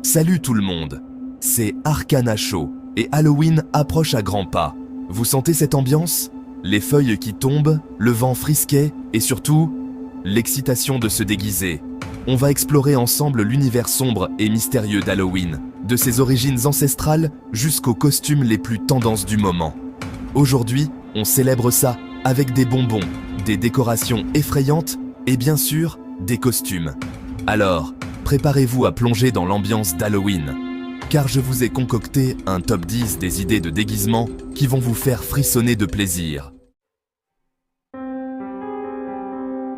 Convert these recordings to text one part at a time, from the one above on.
Salut tout le monde, c'est Arcana Show et Halloween approche à grands pas. Vous sentez cette ambiance? Les feuilles qui tombent, le vent frisquet et surtout, l'excitation de se déguiser. On va explorer ensemble l'univers sombre et mystérieux d'Halloween, de ses origines ancestrales jusqu'aux costumes les plus tendances du moment. Aujourd'hui, on célèbre ça avec des bonbons, des décorations effrayantes et bien sûr, des costumes. Alors, préparez-vous à plonger dans l'ambiance d'Halloween, car je vous ai concocté un top 10 des idées de déguisement qui vont vous faire frissonner de plaisir.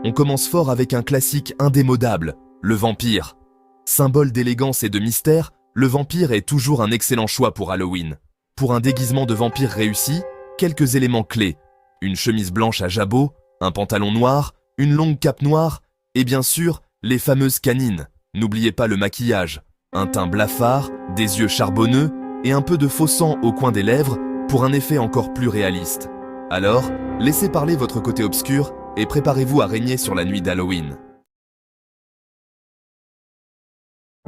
On commence fort avec un classique indémodable, le vampire. Symbole d'élégance et de mystère, le vampire est toujours un excellent choix pour Halloween. Pour un déguisement de vampire réussi, quelques éléments clés. Une chemise blanche à jabot, un pantalon noir, une longue cape noire et bien sûr, les fameuses canines. N'oubliez pas le maquillage, un teint blafard, des yeux charbonneux et un peu de faux sang au coin des lèvres pour un effet encore plus réaliste. Alors, laissez parler votre côté obscur et préparez-vous à régner sur la nuit d'Halloween.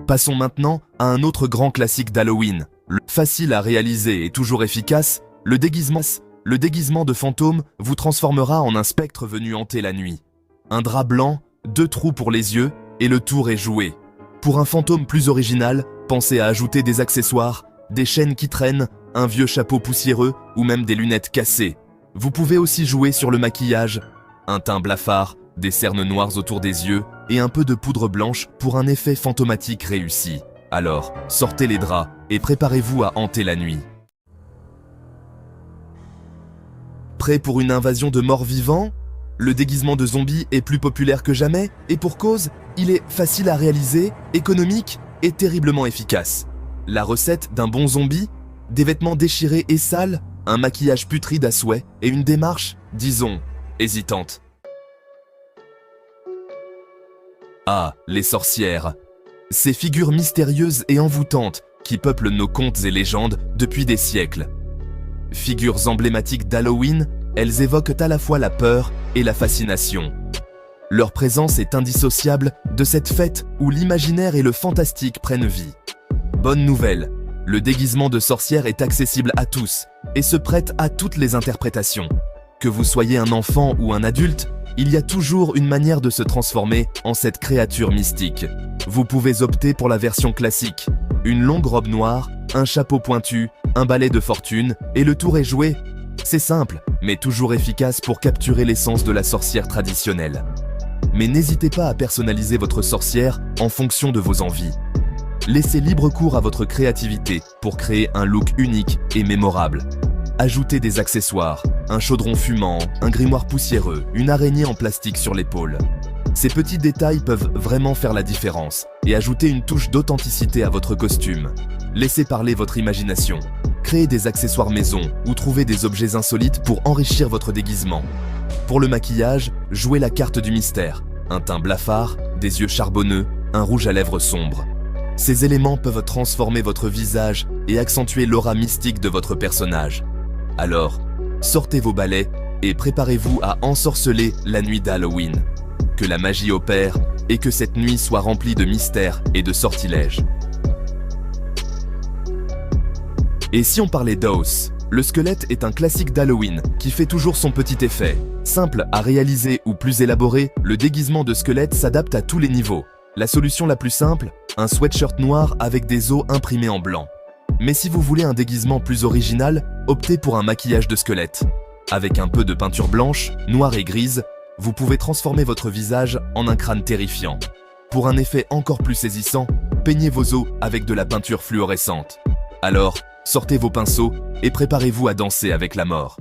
Passons maintenant à un autre grand classique d'Halloween. Facile à réaliser et toujours efficace, le déguisement de fantôme vous transformera en un spectre venu hanter la nuit. Un drap blanc, 2 trous pour les yeux et le tour est joué. Pour un fantôme plus original, pensez à ajouter des accessoires, des chaînes qui traînent, un vieux chapeau poussiéreux ou même des lunettes cassées. Vous pouvez aussi jouer sur le maquillage, un teint blafard, des cernes noires autour des yeux et un peu de poudre blanche pour un effet fantomatique réussi. Alors, sortez les draps et préparez-vous à hanter la nuit. Prêt pour une invasion de morts vivants? Le déguisement de zombie est plus populaire que jamais et pour cause, il est facile à réaliser, économique et terriblement efficace. La recette d'un bon zombie? Des vêtements déchirés et sales, un maquillage putride à souhait et une démarche, disons, hésitante. Ah, les sorcières. Ces figures mystérieuses et envoûtantes qui peuplent nos contes et légendes depuis des siècles. Figures emblématiques d'Halloween, elles évoquent à la fois la peur et la fascination. Leur présence est indissociable de cette fête où l'imaginaire et le fantastique prennent vie. Bonne nouvelle, le déguisement de sorcière est accessible à tous et se prête à toutes les interprétations. Que vous soyez un enfant ou un adulte, il y a toujours une manière de se transformer en cette créature mystique. Vous pouvez opter pour la version classique, une longue robe noire, un chapeau pointu, un balai de fortune et le tour est joué. C'est simple, mais toujours efficace pour capturer l'essence de la sorcière traditionnelle. Mais n'hésitez pas à personnaliser votre sorcière en fonction de vos envies. Laissez libre cours à votre créativité pour créer un look unique et mémorable. Ajoutez des accessoires, un chaudron fumant, un grimoire poussiéreux, une araignée en plastique sur l'épaule. Ces petits détails peuvent vraiment faire la différence et ajouter une touche d'authenticité à votre costume. Laissez parler votre imagination. Créez des accessoires maison ou trouvez des objets insolites pour enrichir votre déguisement. Pour le maquillage, jouez la carte du mystère. Un teint blafard, des yeux charbonneux, un rouge à lèvres sombre. Ces éléments peuvent transformer votre visage et accentuer l'aura mystique de votre personnage. Alors, sortez vos balais et préparez-vous à ensorceler la nuit d'Halloween. Que la magie opère et que cette nuit soit remplie de mystères et de sortilèges. Et si on parlait d'os? Le squelette est un classique d'Halloween qui fait toujours son petit effet. Simple à réaliser ou plus élaboré, le déguisement de squelette s'adapte à tous les niveaux. La solution la plus simple, un sweatshirt noir avec des os imprimés en blanc. Mais si vous voulez un déguisement plus original, optez pour un maquillage de squelette. Avec un peu de peinture blanche, noire et grise, vous pouvez transformer votre visage en un crâne terrifiant. Pour un effet encore plus saisissant, peignez vos os avec de la peinture fluorescente. Alors, sortez vos pinceaux et préparez-vous à danser avec la mort.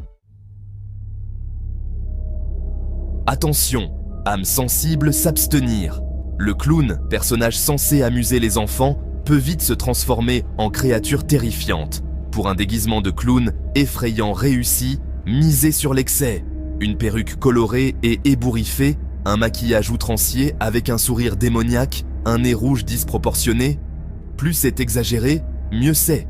Attention, âme sensible, s'abstenir. Le clown, personnage censé amuser les enfants, peut vite se transformer en créature terrifiante. Pour un déguisement de clown effrayant réussi, misez sur l'excès. Une perruque colorée et ébouriffée, un maquillage outrancier avec un sourire démoniaque, un nez rouge disproportionné. Plus c'est exagéré, mieux c'est.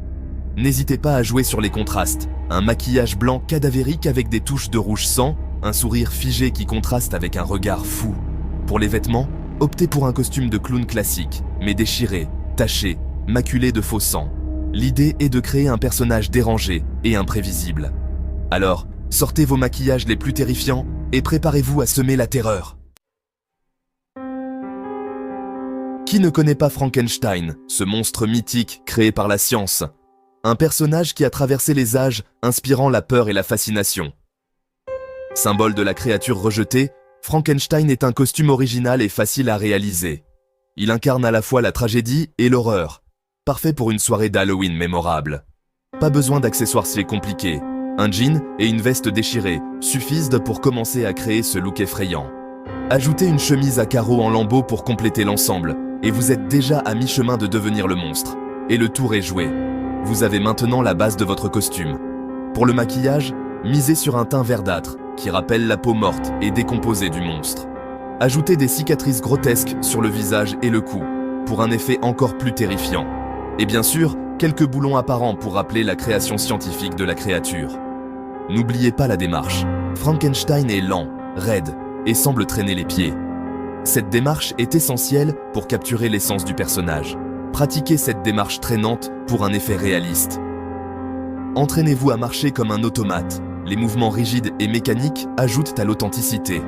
N'hésitez pas à jouer sur les contrastes. Un maquillage blanc cadavérique avec des touches de rouge sang, un sourire figé qui contraste avec un regard fou. Pour les vêtements, optez pour un costume de clown classique, mais déchiré, taché, maculé de faux sang. L'idée est de créer un personnage dérangé et imprévisible. Alors, sortez vos maquillages les plus terrifiants et préparez-vous à semer la terreur. Qui ne connaît pas Frankenstein, ce monstre mythique créé par la science? Un personnage qui a traversé les âges, inspirant la peur et la fascination. Symbole de la créature rejetée, Frankenstein est un costume original et facile à réaliser. Il incarne à la fois la tragédie et l'horreur, parfait pour une soirée d'Halloween mémorable. Pas besoin d'accessoires si compliqués, un jean et une veste déchirée suffisent pour commencer à créer ce look effrayant. Ajoutez une chemise à carreaux en lambeaux pour compléter l'ensemble, et vous êtes déjà à mi-chemin de devenir le monstre. Et le tour est joué. Vous avez maintenant la base de votre costume. Pour le maquillage, misez sur un teint verdâtre, qui rappelle la peau morte et décomposée du monstre. Ajoutez des cicatrices grotesques sur le visage et le cou, pour un effet encore plus terrifiant. Et bien sûr, quelques boulons apparents pour rappeler la création scientifique de la créature. N'oubliez pas la démarche. Frankenstein est lent, raide, et semble traîner les pieds. Cette démarche est essentielle pour capturer l'essence du personnage. Pratiquez cette démarche traînante pour un effet réaliste. Entraînez-vous à marcher comme un automate. Les mouvements rigides et mécaniques ajoutent à l'authenticité.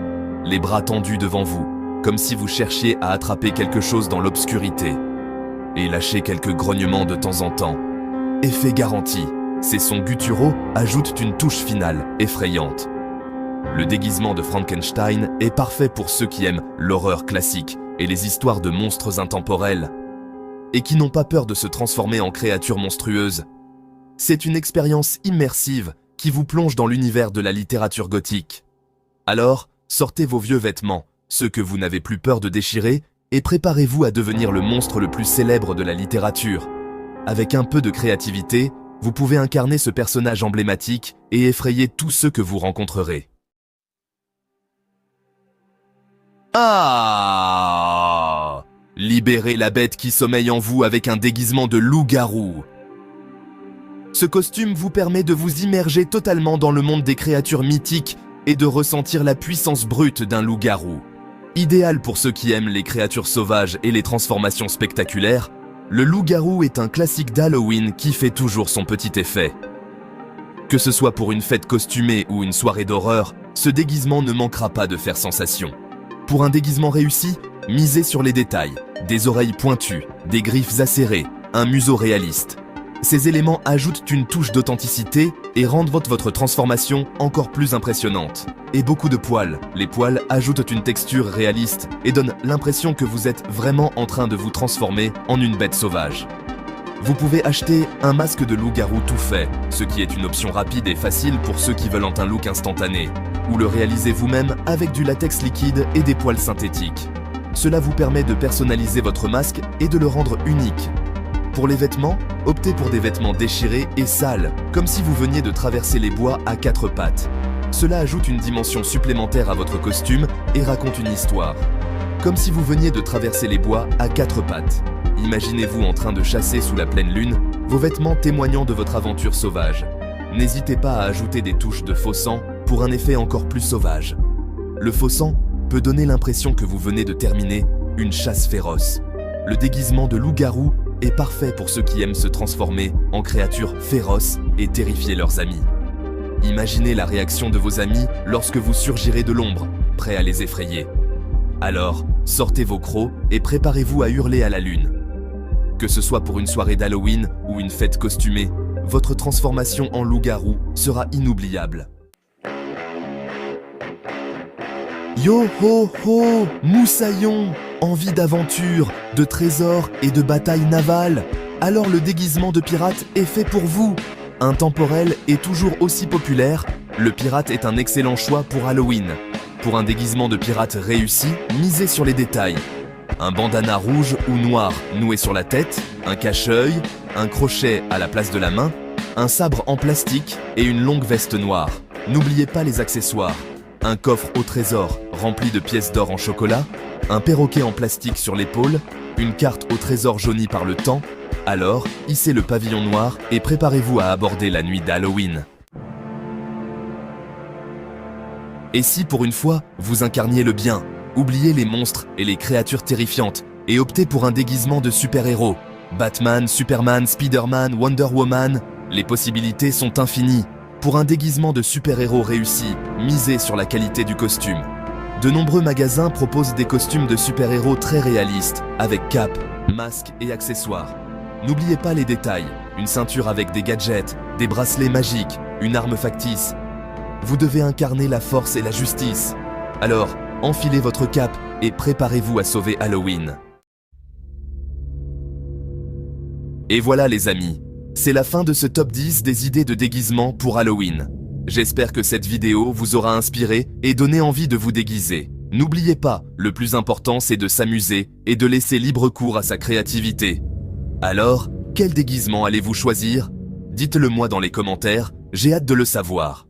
Les bras tendus devant vous, comme si vous cherchiez à attraper quelque chose dans l'obscurité. Et lâchez quelques grognements de temps en temps. Effet garanti, ces sons gutturaux ajoutent une touche finale effrayante. Le déguisement de Frankenstein est parfait pour ceux qui aiment l'horreur classique et les histoires de monstres intemporels, et qui n'ont pas peur de se transformer en créatures monstrueuses. C'est une expérience immersive qui vous plonge dans l'univers de la littérature gothique. Alors, sortez vos vieux vêtements, ceux que vous n'avez plus peur de déchirer, et préparez-vous à devenir le monstre le plus célèbre de la littérature. Avec un peu de créativité, vous pouvez incarner ce personnage emblématique et effrayer tous ceux que vous rencontrerez. Ah! Libérez la bête qui sommeille en vous avec un déguisement de loup-garou. Ce costume vous permet de vous immerger totalement dans le monde des créatures mythiques et de ressentir la puissance brute d'un loup-garou. Idéal pour ceux qui aiment les créatures sauvages et les transformations spectaculaires, le loup-garou est un classique d'Halloween qui fait toujours son petit effet. Que ce soit pour une fête costumée ou une soirée d'horreur, ce déguisement ne manquera pas de faire sensation. Pour un déguisement réussi, misez sur les détails, des oreilles pointues, des griffes acérées, un museau réaliste. Ces éléments ajoutent une touche d'authenticité et rendent votre transformation encore plus impressionnante. Et beaucoup de poils. Les poils ajoutent une texture réaliste et donnent l'impression que vous êtes vraiment en train de vous transformer en une bête sauvage. Vous pouvez acheter un masque de loup-garou tout fait, ce qui est une option rapide et facile pour ceux qui veulent un look instantané, ou le réaliser vous-même avec du latex liquide et des poils synthétiques. Cela vous permet de personnaliser votre masque et de le rendre unique. Pour les vêtements, optez pour des vêtements déchirés et sales, comme si vous veniez de traverser les bois à quatre pattes. Cela ajoute une dimension supplémentaire à votre costume et raconte une histoire. Comme si vous veniez de traverser les bois à quatre pattes. Imaginez-vous en train de chasser sous la pleine lune, vos vêtements témoignant de votre aventure sauvage. N'hésitez pas à ajouter des touches de faux sang pour un effet encore plus sauvage. Le faux sang peut donner l'impression que vous venez de terminer une chasse féroce. Le déguisement de loup-garou est parfait pour ceux qui aiment se transformer en créatures féroces et terrifier leurs amis. Imaginez la réaction de vos amis lorsque vous surgirez de l'ombre, prêts à les effrayer. Alors, sortez vos crocs et préparez-vous à hurler à la lune. Que ce soit pour une soirée d'Halloween ou une fête costumée, votre transformation en loup-garou sera inoubliable. Yo ho ho, moussaillon, envie d'aventure, de trésors et de batailles navales. Alors le déguisement de pirate est fait pour vous. Intemporel et toujours aussi populaire, le pirate est un excellent choix pour Halloween. Pour un déguisement de pirate réussi, misez sur les détails. Un bandana rouge ou noir noué sur la tête, un cache-œil, un crochet à la place de la main, un sabre en plastique et une longue veste noire. N'oubliez pas les accessoires. Un coffre au trésor rempli de pièces d'or en chocolat, un perroquet en plastique sur l'épaule, une carte au trésor jaunie par le temps. Alors, hissez le pavillon noir et préparez-vous à aborder la nuit d'Halloween. Et si pour une fois, vous incarniez le bien, oubliez les monstres et les créatures terrifiantes et optez pour un déguisement de super-héros. Batman, Superman, Spider-Man, Wonder Woman, les possibilités sont infinies. Pour un déguisement de super-héros réussi, misez sur la qualité du costume. De nombreux magasins proposent des costumes de super-héros très réalistes, avec cape, masque et accessoires. N'oubliez pas les détails, une ceinture avec des gadgets, des bracelets magiques, une arme factice. Vous devez incarner la force et la justice. Alors, enfilez votre cape et préparez-vous à sauver Halloween. Et voilà les amis, c'est la fin de ce top 10 des idées de déguisement pour Halloween. J'espère que cette vidéo vous aura inspiré et donné envie de vous déguiser. N'oubliez pas, le plus important c'est de s'amuser et de laisser libre cours à sa créativité. Alors, quel déguisement allez-vous choisir? Dites-le moi dans les commentaires, j'ai hâte de le savoir.